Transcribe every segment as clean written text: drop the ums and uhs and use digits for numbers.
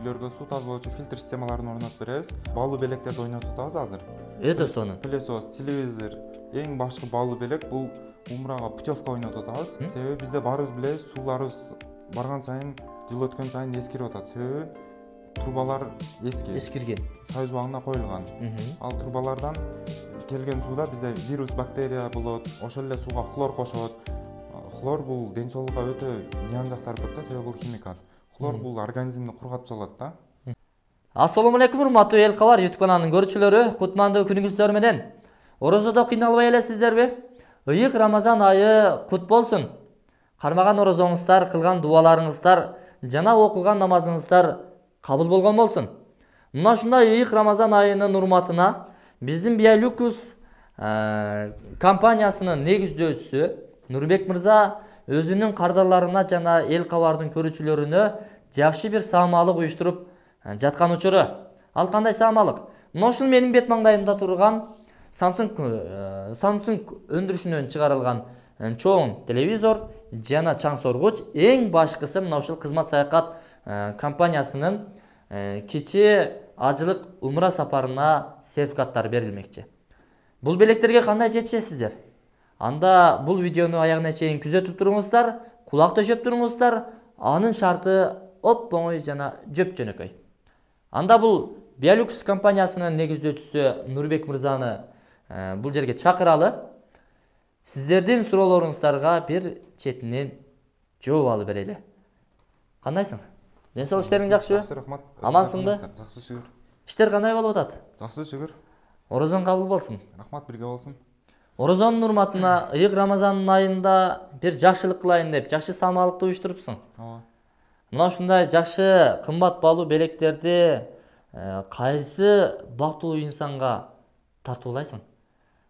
үйлөргө суу тазалоочу фильтр системаларын орнотуп беребиз. Баалуу белектерди ойнотуп атабыз азыр. Өтө сонун. Пылесос, телевизор, эң башкы баалуу белек бул умурага путевка ойнотуп атабыз. Себеби бизде баарыбыз билебиз, сууларыбыз барган сайын, жыл өткөн сайын эскирип атат. Себеби трубалар эскирген. Союз убагында коюлган. Ал трубалардан келген сууда бизде вирус, бактерия болот, ошол эле сууга хлор кошот. Хлор бул ден соолукка өтө зыян жактары көп да, себеби бул химикат. Хлор бул организмди кургатып салат да. Ассаламу алейкум, урматтуу эл кабар YouTube каналынын көрүүчүлөрү, кутмандуу күнүңүздөр менен. Орозодо кыйналбай элесиздерби? Ыйык Рамазан айы кут болсун. Кармаган орозоңуздар, кылган дуаларыңыздар жана окуган намазыңыздар кабыл болгон болсун. Мына ушундай ыйык Рамазан айынын урматына биздин Биолюкс компаниясынын негиздөөчүсү Нурбек мырза өзүнүн кардарларына жана эл кабардын көрүүчүлөрүнө жакшы бир саамалык уюштуруп жаткан учуру. Ал кандай саамалык? Мына ушул менин бет маңдайымда турган Samsung өндүрүшүнөн чыгарылган чоң телевизор жана чаң соргуч, эң башкысы мына ушул кызмат саякат компаниясынын кечээ ажылык умра сапарына сертификаттар берилмекчи. Бул белектерге кандай жетишесиздер? Анда бул видеону аягына чейин күзөтүп туруңуздар, кулак төшөп туруңуздар. Анын шарты оп-оңой жана жөп-жөнөкөй. Анда бул Biolюкс компаниясынын негиздөөчүсү Нурбек мырзаны бул жерге чакыралы. Сиздердин суроолоруңуздарга бир четинен жооп алып берели. Кандайсың? Ден соолук иштериң жакшыбы? Жакшы, рахмат. Амансыңбы? Жакшы, шүгүр. Иштер кандай болуп атат? Жакшы, шүгүр. Орозоң кабыл болсун. Рахмат, бирге болсун. Орозонун урматына ыйык Рамазандын айында бир жакшылык кылайын деп жакшы саамалыкты уюштурупсуң. Ооба. Мына ушундай жакшы кымбат баалуу белектерди кайсы бактылуу инсанга тартуулайсың?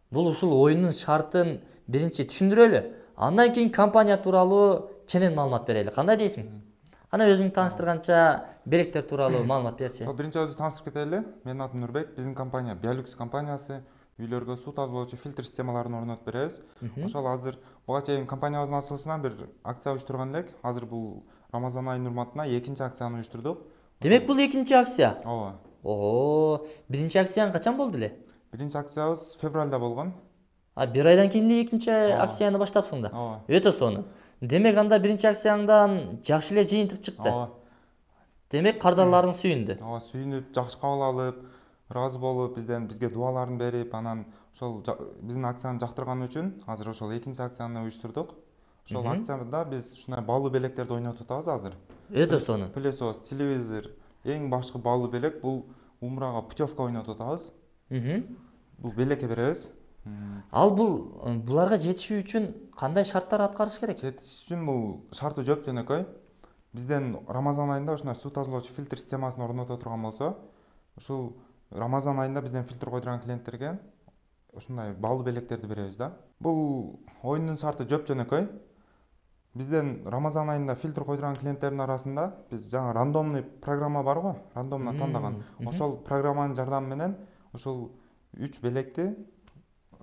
Бул ушул оюндун шартын биринчи түшүндүрөлү. Андан кийин компания тууралуу кенен маалымат берели. Кандай дейсиң? Ана өзүң тааныштырганча белектер тууралуу маалымат берчи. Биринчи өзү тааныштырып кетели. Менин атым Нурбек. Биздин компания Biolюкс компаниясы үйлөргө суу тазалоочу фильтр системаларын орнотуп беребиз. Ошол азыр буга чейин компаниябыздын ачылышынан бир акция уюштурган элек. Азыр бул Рамазан айынын урматына экинчи акцияны уюштурдук. Демек бул экинчи акция? Ооба. Ого, биринчи акцияң качан болду эле? Биринчи акциябыз февралда болгон. Бир айдан кийин эле экинчи акцияны баштапсың да. Ооба. Өтө сонун. Демек анда биринчи акцияңдан жакшы эле жыйынтык чыкты. Ооба. Демек кардарларың сүйүндү. Ооба, сүйүнүп, жакшы кабыл алып, ыраазы болуп, бизге дуаларын берип, анан ошол биздин акцияны жактырганы үчүн азыр ошол экинчи акцияны уюштурдук. Ошол акцияда биз ушундай баалуу белектерди ойнотуп атабыз азыр. Өтө сонун. Пылесос, телевизор, эң башкы баалуу белек бул умурага путевка ойнотуп атабыз. Бул белекке беребиз. Ал буларга жетишүү үчүн кандай шарттар аткарыш керек? Жетиш үчүн бул шарты жөп-жөнөкөй. Бизден Рамазан айында ушундай суу тазалоочу фильтр системасын орното турган болсо, ушул Рамазан айында бизден фильтр койдурган клиенттерге ушундай баалуу белектерди беребиз да. Бул оюндун шарты жөп-жөнөкөй. Бизден Рамазан айында фильтр койдурган клиенттердин арасында биз жаңы рандомный программа бар го, рандомно тандаган. Ошол программанын жардамы менен ушул 3 белекти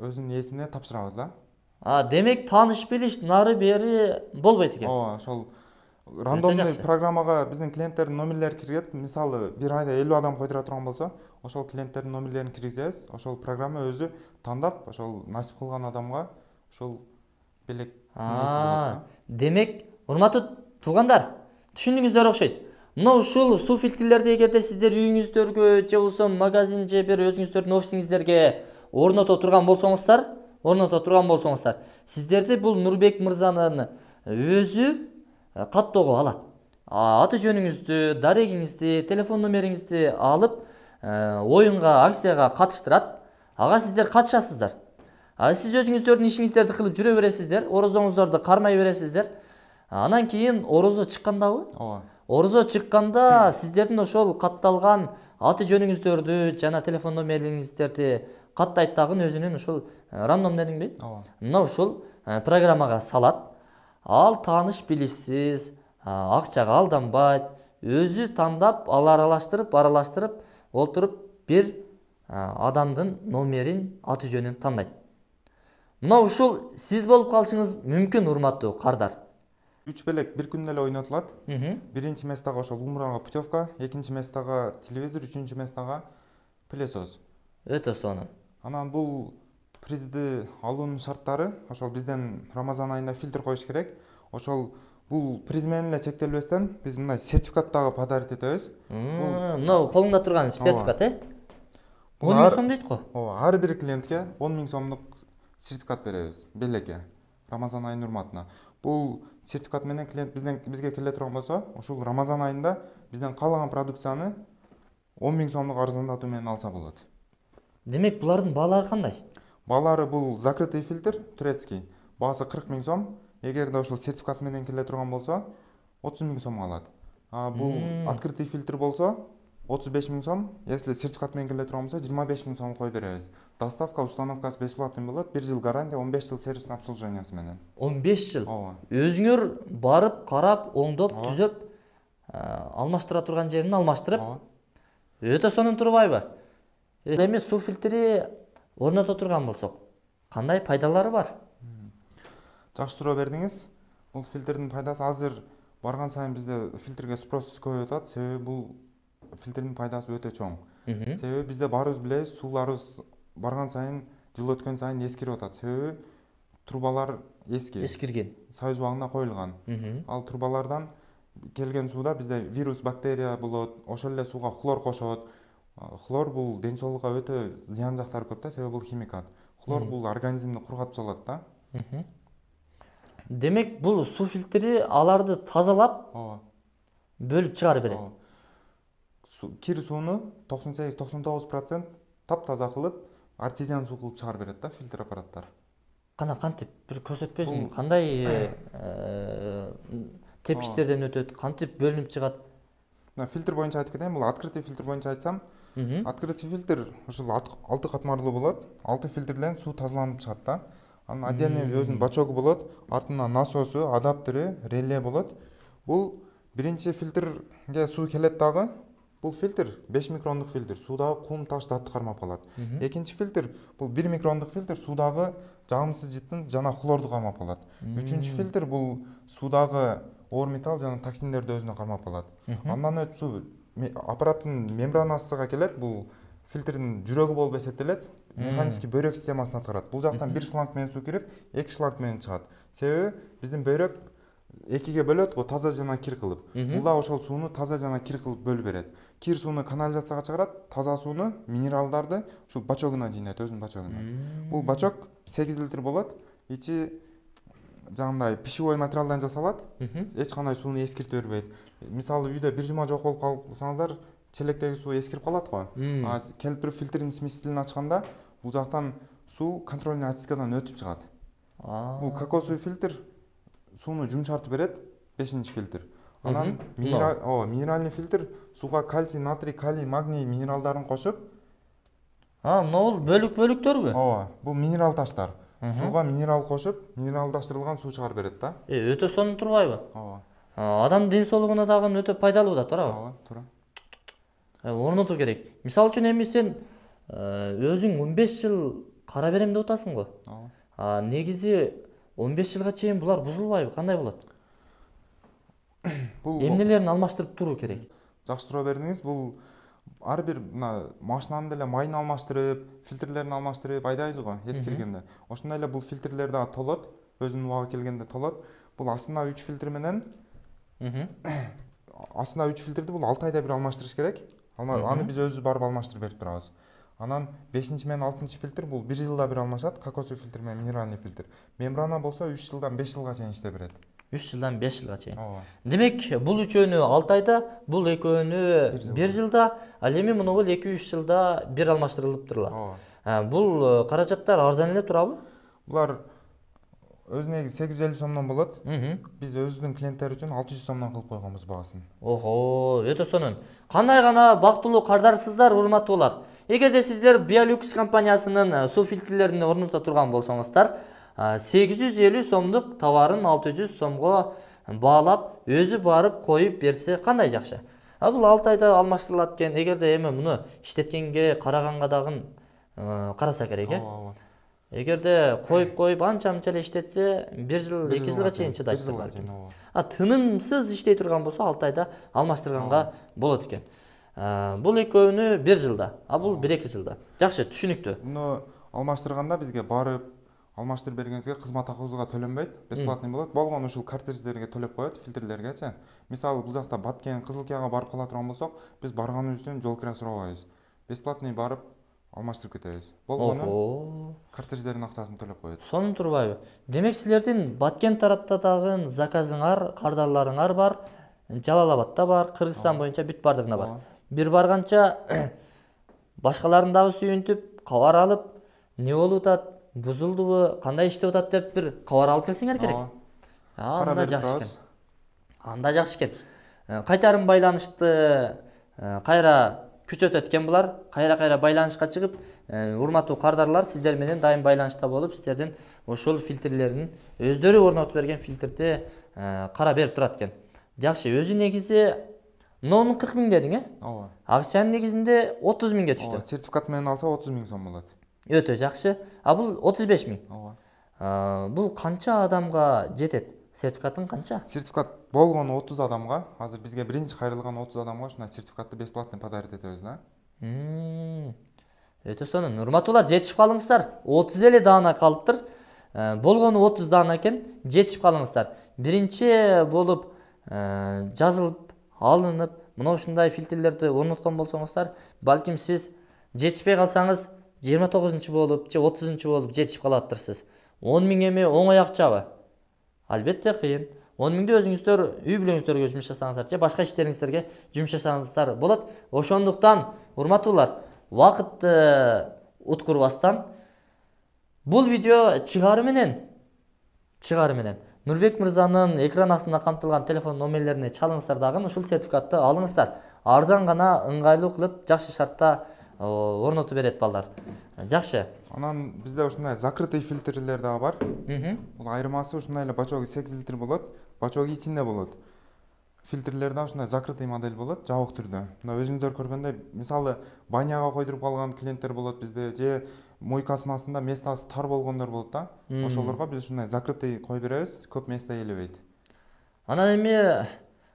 өзүнүн ээсине тапшырабыз да. Демек тааныш билиш нары бери болбойт экен. Ооба, ошол рандомный программага биздин клиенттердин номерлери киргизет. Мисалы, бир айда 50 адам койдура турган болсо, ошол клиенттердин номерлерин киргизебиз. Ошол программа өзү тандап, ошол насип кылган адамга ошол белек несі болот. Демек, урматтуу туугандар, түшүндүңүздөр окшойт. Мына ушул суу фильтрлерди эгерде сиздер үйүңүздөргө же болбосо магазин же бир өзүңүздөрдүн офисиңиздерге орното турган болсоңуздар, сиздерди бул Нурбек мырзанын өзү каттоого алат. Аты жөнүңүздү, дарегиңизди, телефон номериңизди алып, оюнга, акцияга катыштырат. Ага сиздер катышасыздар. Сиз өзүңүздөрдүн ишиңиздерди кылып жүрө бересиздер, орозоңуздарды кармай бересиздер. Анан кийин орозо чыккандабы? Ооба. Орозо чыкканда сиздердин ошол катталган аты жөнүңүздөрдү жана телефон номериңиздерди каттайт дагы өзүнүн ошол рандом дедиңби? Ооба. Мына ушул программага салат. Ал тааныш билишсиз, акчага алданбайт, өзү тандап, аралаштырып олтуруп бир адамдын номерин, аты жөнүн тандайт. Мына ушул сиз болуп калышыңыз мүмкүн, урматтуу кардар. 3 белек bir күндө эле ойнотулат. Мгм. Биринчи местага ошол умурага путевка, экинчи местага телевизор, үчүнчү местага пылесос. Өтө сонун. Анан бул призди алуунун шарттары ошол бизден Рамазан айында фильтр коюш керек. Ошол бул приз менен эле чектелбестен биз мындай сертификат дагы подарить этебиз. Мынау колуңда турган сертификат, 10 Ар- миң сом дейт го. Ар бир клиентке 10 000 сомдук сертификат беребиз белекке. Рамазан айынын урматына. Бул сертификат менен клиент бизге келе турган болсо, ушул Рамазан айында бизден каалаган продукцияны 10 000 сомдук арзандатуу менен алса болот. Демек булардын баалары кандай? Баалары бул закрытый фильтр турецкий. Баасы 40 000 сом. Эгерде ушул сертификат менен келе турган болсо, 30 000 сомго алат. Бул открытый фильтр болсо 35 000 сом. Если сертификат менен келе турган болсо, 25 000 сом коюп беребиз. Доставка, установкасы бесплатный болот. 1 жыл гарантия, 15 жыл сервис обслуживаниясы менен. 15 жыл. Ооба. Өзүңөр барып, карап, оңдоп, түзөп, алмаштыра турган жерин алмаштырып, Ооба. өтө сонун турбайбы? Эми суу фильтри орното турган болсок, кандай пайдалары бар? Жакшы суроо бердиңиз. Бул фильтрдин пайдасы азыр барган сайын бизде фильтрге спрос көбөйүп атат. Себеби бул фильтрдин пайдасы өтө чоң. Себеби бизде баарыбыз билебиз, сууларыбыз барган сайын, жыл өткөн сайын эскирип атат. Себеби трубалар эски. Эскирген. Союз убагында коюлган. Ал трубалардан келген сууда бизде вирус, бактерия болот, ошол эле сууга хлор кошот. Хлор бул ден соолукка өтө зыян жактары көп да, себеби бул химикат. Хлор бул организмди кургатып салат да. Демек бул суу фильтри аларды тазалап, Ооба. бөлүп чыгарып берет. Кир сууну 98-99% таптаза кылып, артезиан суу кылып чыгарып берет да фильтр аппараттар. Кана кантип бир көрсөтпөсүң, кандай тепкичтерден өтөт, кантип бөлүнүп чыгат? Фильтр боюнча айтып кетейин, бул открытый фильтр боюнча айтсам, открытый фильтр ушул 6 катмарлуу болот. 6 фильтрден суу тазаланып чыгат да. Анын отдельный өзүнүн бачогу болот, артынан насосу, адаптери, реле болот. Бул биринчи фильтрге суу келет дагы. Бул фильтр 5 микрондук фильтр, суудагы кум, таш, датты кармап калат. Экинчи фильтр бул 1 микрондук фильтр, суудагы жагымсыз жыттын жана хлорду кармап калат. Үчүнчү фильтр бул суудагы оор металл жана токсиндерди өзүнө кармап калат. Андан өтүп суу аппараттын мембранасына келет. Бул фильтрдин жүрөгү болуп эсептелет. Механический бөйрөк системасын аткарат. Бул жактан бир шланг менен суу кирип, эки шланг менен чыгат. Себеби биздин бөйрөк экиге бөлөт го, таза жана кир кылып. Бул да ошол сууну таза жана кир кылып бөлүп берет. Кир сууну канализацияга чыгарат, таза сууну, минералдарды ушул бачогуна жыйнайт, өзүнүн бачогуна. Бул бачок 8 литр болот. Ичи жагындай пищевой материалдан жасалат. Эч кандай сууну эскирте бербейт. Мисалы үйдө бир жума жок болуп калсаңыздар, челектеги суу эскирип калат го. Келип туруп фильтрдин смесителин ачканда, бул жактан суу контрольный очисткадан өтүп чыгат. Бул кокосовый фильтр сууну жумшартып берет, 5-чи фильтр. Анан минеральный фильтр сууга кальций, натрий, калий, магний минералдарын кошуп. Бул бөлүктөрбү? Ооба, бул минерал таштар. Сууга минерал кошуп, минералдаштырылган суу чыгарып берет да. Өтө сонун турбайбы? Ооба. Адам ден соолугуна дагы өтө пайдалуу да, туурабы? Ооба, туура. Орнотуу керек. Мисалы үчүн эми сен өзүң 15 жыл кара берем деп атасың го. Негизи 15 жылга чейин булар бузулбайбы? Кандай болот? Эмнелерин алмаштырып туруу керек? Жакшы суроо бердиңиз. Бул ар бир машинанын деле майын алмаштырып, фильтрлерин алмаштырып айдайбыз го эскиргенде. Ошондой эле бул фильтрлер дагы толот, өзүнүн убагы келгенде толот. Бул астына 3 фильтр менен астына 3 фильтрди бул 6 айда бир алмаштырыш керек. Аны биз өзүбүз барып алмаштырып берип турабыз. Анан 5-чи менен 6-чы фильтр бул 1 жылда бир алмашат, кокосовый фильтр менен минеральный фильтр. Мембрана болсо 3 жылдан 5 жылга чейин иштеп берет. 3 жылдан 5 жылга чейин. Ооба. Демек, бул үчөөнү 6 айда, бул экөөнү 1 жылда, ал эми мунугул 2-3 жылда бир алмаштырылып турулат. Ооба. Бул каражаттар арзан эле турабы? Булар өз негизи 850 сомдон болот. Биз өзүбүздүн клиенттер үчүн 600 сомдон кылып койгонбуз баасын. Охо, өтө сонун. Кандай гана бактылуу кардарсыздар, урматтуулар. Эгерде сиздер Biolux компаниясынын суу фильтрлерин орното турган болсоңуздар, 850 сомдук товарын 600 сомго баалап, өзү барып коюп берсе кандай жакшы. Бул 6 айда алмаштырылат экен. Эгерде эми муну иштеткенге, караганга дагы караса керек, Ооба. Эгерде коюп анча эле иштетсе 1 жыл 2 жылга чейин чыдайт. 1 жылга чейин ооба. Тынымсыз иштей турган болсо 6 айда алмаштырганга болот экен. Бул экөөнү 1 жылда, бул 1-2 жылда. Жакшы, түшүнүктүү. Муну алмаштырганда бизге барып алмаштырып бергенибизге кызмат акыбызга төлөнбөйт, бесплатный болот. Болгону ушул картридждерге төлөп коет, фильтрлергечи. Мисалы бул жакта Баткен, Кызылкияга барып кала турган болсок, биз барганыбыз үчүн жол кира сурабайбыз. Бесплатный барып алмаштырып кетебиз. Болгону картридждердин акчасын төлөп коет. Сонун турбайбы? Демек силердин Баткен тарапта дагы заказыңар, кардарларыңар бар, Жалал Абадта бар, Кыргызстан боюнча бүт бардыгында бар. Бир барганча башкаларын дагы сүйүнтүп, кабар алып, не болуп атат, бузулдубу, кандай иштеп атат деп бир кабар алып келсеңер керек. Анда жакшы экен. Анда жакшы экен. Кайтарым байланышты кайра күчөтөт экен булар. Кайра байланышка чыгып, урматтуу кардарлар сиздер менен дайым байланышта болуп, сиздердин ошол фильтрлерин өздөрү орнотуп берген фильтрди кара берип турат экен. Жакшы, өзү негизи мынунун 40 миң дедиң, Ооба. Акчанын негизинде 30 миңге түштү. Сертификат менен алса 30 миң сом болот. Өтө жакшы. Бул 35 миң. Ооба. Бул канча адамга жетет? Сертификатын канча? Сертификат болгону 30 адамга, азыр бизге биринчи кайрылган 30 адамга ушундай сертификатты бесплатно подарить этебиз да. Өтө сонун. Урматтуулар, жетишип калыңыздар. 30 эле даана калыптыр. Болгону 30 даана экен. Жетишип калыңыздар. Биринчи болуп жазылып, алынып, мына ушундай фильтрлерди орноткон болсоңуздар, балким сиз жетишпей калсаңыз 29-чы болуп же 30-чы болуп жетишип калаттырсыз. 10 миң эми оңой акчабы? Албетте кыйын. 10 миңди өзүңүздөр үй бүлөңүздөргө жумуш жасаңыздар же башка иштериңиздерге жумуш жасаңыздар болот. Ошондуктан, урматтуулар, убакытты уткурбастан бул видео чыгары менен Нурбек мырзанын экран астында камтылган телефон номерлерине чалыңыздар дагы ушул сертификатты алыңыздар. Арзан гана, ыңгайлуу кылып, жакшы шартта орнотуп берет балдар. Жакшы. Анан бизде ушундай закрытый фильтрлер дагы бар. Бул айырмасы ушундай эле бачоги 8 литр болот, бачоги ичинде болот. Фильтрлерде ушундай закрытый модель болот, жабык түрдө. Мына өзүңүздөр көргөндөй, мисалы баняга койдуруп калган клиенттер болот бизде, же мойкасынын астында местасы тар болгондор болот да. Ошолорго биз ушундай закрытый коюп беребиз, көп место ээлебейт. Анан эми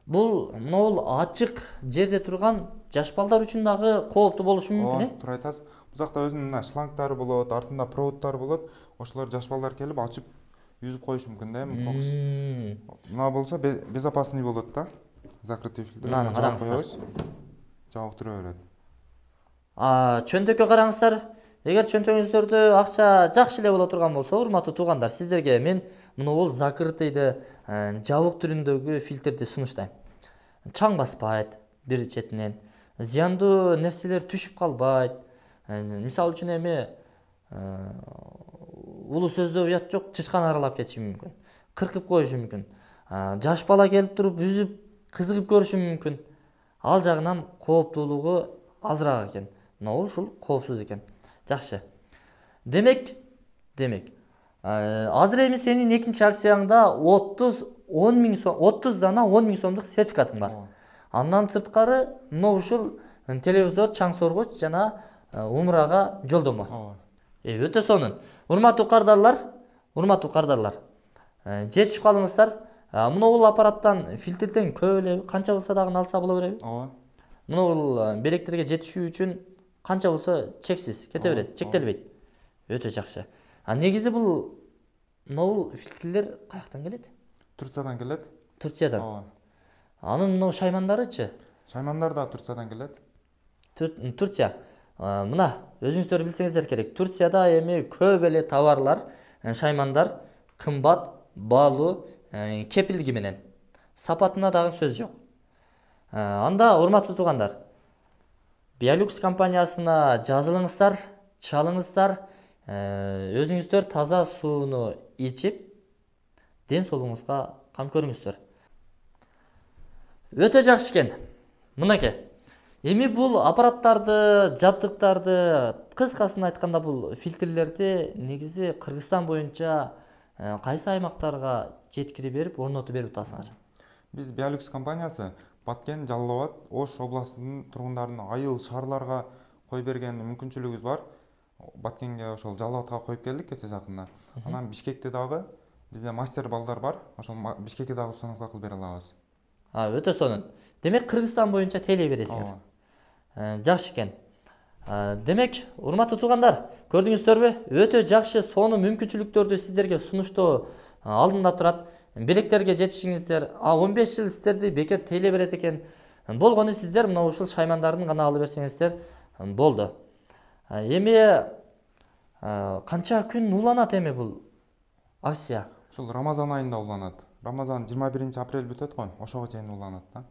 бул могул ачык жерде турган жаш балдар үчүн дагы кооптуу болушу мүмкүн, Туура айтасыз. Бул жакта өзүнүн мына шлангдары болот, артында проводдор болот. Ошолор жаш балдар келип ачып юзуп коюшу мүмкүн да, кокус. Мына болсо безопасный болот да. Закрытый фильтр. Мынаны караңыздар. Жабык тура берет. Чөнтөккө караңыздар. Эгер чөнтөгүңүздөрдө акча жакшы эле боло турган болсо, урматтуу туугандар, сиздерге мен мына закрытыйды жабык түрүндөгү фильтрди сунуштайм. Чаң баспайт бир четинен, зыяндуу нерселер түшүп калбайт. Мисалы үчүн эми улуу сөздө уят жок, чычкан аралап кетиши мүмкүн. Кыркып коюшу мүмкүн. Жаш бала келип туруп үзүп, кызыгып көрүшү мүмкүн. Ал жагынан кооптуулугу азыраак экен. Мына ушул коопсуз экен. Жакшы. Демек, азыр эми сенин экинчи акцияңда 30 дана 10 миң сомдук сертификатың бар. Андан сырткары мына ушул телевизор, чаң соргуч жана умрага жолдомо. Өтө сонун. Урматтуу кардарлар, жетишип калыңыздар. Мына бул аппараттан фильтрден көп эле канча болсо дагы алса боло береби? Мына бул белектерге жетишүү үчүн канча болсо чексиз кете берет, чектелбейт. Өтө жакшы. Негизи мына бул фильтрлер каяктан келет? Турциядан келет. Турциядан. Анын мына шаймандарычы? Шаймандар да Турциядан келет. Турция. Мына өзүңүздөр билсеңиздер керек. Турцияда эми көп эле товарлар, шаймандар кымбат, баалуу, кепилдиги менен. Сапатына дагы сөз жок. Анда урматтуу туугандар, Bialux компаниясына жазылыңыздар, чалыңыздар, өзүңүздөр таза сууну ичип, ден соолугуңузга кам көрүңүздөр. Өтө жакшы экен. Мынакей. Эми бул аппараттарды, жабдыктарды, кыскасын айтканда бул фильтрлерди негизи Кыргызстан боюнча кайсы аймактарга жеткирип берип, орнотуп берип атасыңар? Биз Bialux компаниясы Баткен, Жалал Абад, Ош областынын тургундарын айыл шаарларга кой берген мүмкүнчүлүгүбүз бар. Баткенге ошол Жалал Абадка коюп келдик кече жакында. Анан Бишкекте дагы бизде мастер балдар бар. Ошол Бишкекке дагы установка кылып бере алабыз. Өтө сонун. Демек Кыргызстан боюнча теле бересиңер. Жакшы экен. Демек, урматтуу туугандар, көрдүңүздөрбү? Өтө жакшы сонун мүмкүнчүлүктөрдү сиздерге сунуштоо алдында турат. Белектерге жетишиңиздер. 15 жыл сиздерди бекер теле берет экен. Болгону сиздер мына ушул шаймандардын гана алып берсеңиздер болду. Эми канча күн уланат эми бул акция? Ушул Рамазан айында уланат. Рамазан 21 апрель бүтөт го, ошого чейин уланат да.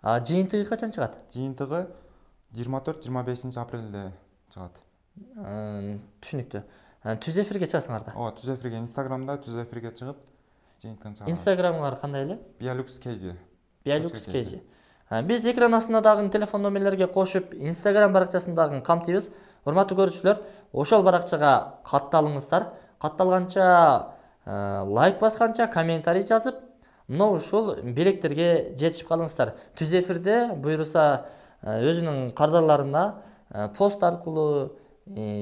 Жыйынтыгы качан чыгат? Жыйынтыгы 24-25 апрелде чыгат. Түшүнүктүү. Түз эфирге чыгасыңар да? Түз эфирге Инстаграмда түз эфирге чыгып, жыйынтыгын чыгарабыз. Инстаграмыңар кандай эле? Bialux KG. Bialux KG. Биз экран астындагы телефон номерлерге кошуп, Инстаграм баракчасындагы камтыйбыз. Урматтуу көрүүчүлөр, ошол баракчага катталыңыздар. Катталганча лайк басканча, комментарий жазып, мына ушул белектерге жетишип калыңыздар. Түз эфирде буйруса өзүнүн кардарларына пост аркылуу,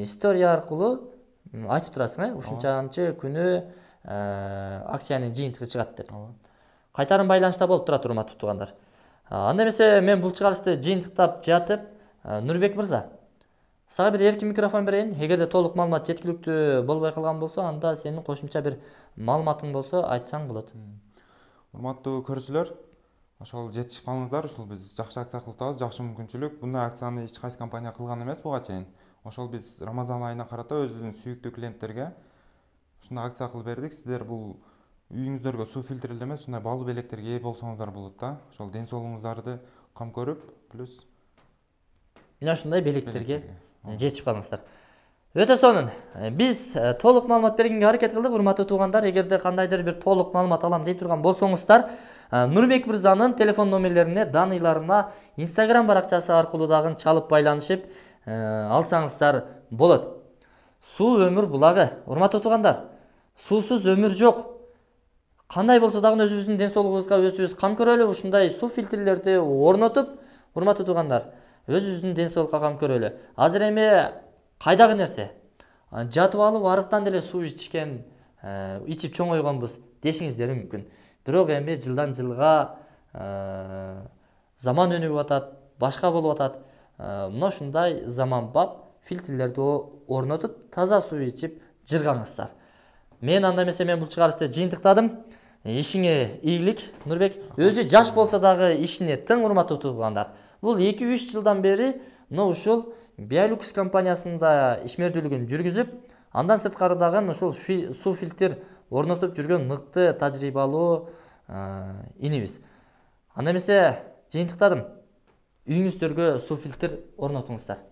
история аркылуу айтып турасың, ушунчанчы күнү акциянын жыйынтыгы чыгат деп. Кайтарым байланышта болуп турат, урматтуу туугандар. Анда эмесе мен бул чыгарышты жыйынтыктап жатып, Нурбек мырза, сага бир эркин микрофон берейин. Эгерде толук маалымат жеткиликтүү болбой калган болсо, анда сенин кошумча бир маалыматың болсо айтсаң болот. Урматтуу көрүүчүлөр, ошол жетишип калыңыздар. Ушул биз жакшы акция кылып атабыз, жакшы мүмкүнчүлүк. Bunday акцияны эч кайсы компания кылган эмес буга чейин. Ошол биз Рамазан айына карата өзүбүздүн сүйүктүү клиенттерге ушундай акция кылып бердик. Сиздер бул үйүңүздөргө суу фильтрлери эмес, ушундай баллуу белектерге ээ болсоңуздар болот да. Ошол ден соолугуңуздарды кам көрүп, плюс мына ушундай белектерге жетишип калыңыздар. Өтө сонун. Биз толук маалымат бергенге аракет кылдык, урматтуу туугандар. Эгерде кандайдыр бир толук маалымат алам дей турган болсоңуздар, Нурбек мырзанын телефон номерлерине, даныйларына Инстаграм баракчасы аркылуу дагы чалып байланышып алсаңыздар болот. Суу өмүр булагы. Урматтуу туугандар, суусуз өмүр жок. Кандай болсо дагы өзүбүздүн ден соолугубузга өзүбүз кам көрөлү. Ушундай суу фильтрлерди орнотуп, урматтуу туугандар, өзүбүздүн ден соолукка кам көрөлү. Азыр эми кайдагы нерсе? Жатып алып арыктан деле суу ичип чоңойгонбуз дешиңиздер мүмкүн. Бирок эми жылдан жылга заман өнүгүп атат, башка болуп атат. Мына ушундай заманбап фильтрлерди орнотуп, таза суу ичип жыргаңыздар. Мен анда эмесе бул чыгарышты жыйынтыктадым. Ишиңе ийгилик, Нурбек. Өзү жаш болсо дагы ишине тың, урматтуу туугандар. Бул 2-3 жылдан бери мына ушул Bialux компаниясында ишмердүүлүгүн жүргүзүп, андан сырткары дагы ушул суу фильтр орнотуп жүргөн мыкты тажрыйбалуу инибиз. Анда эмесе жыйынтыктадым. Үйүңүздөргө суу фильтр орнотуңуздар.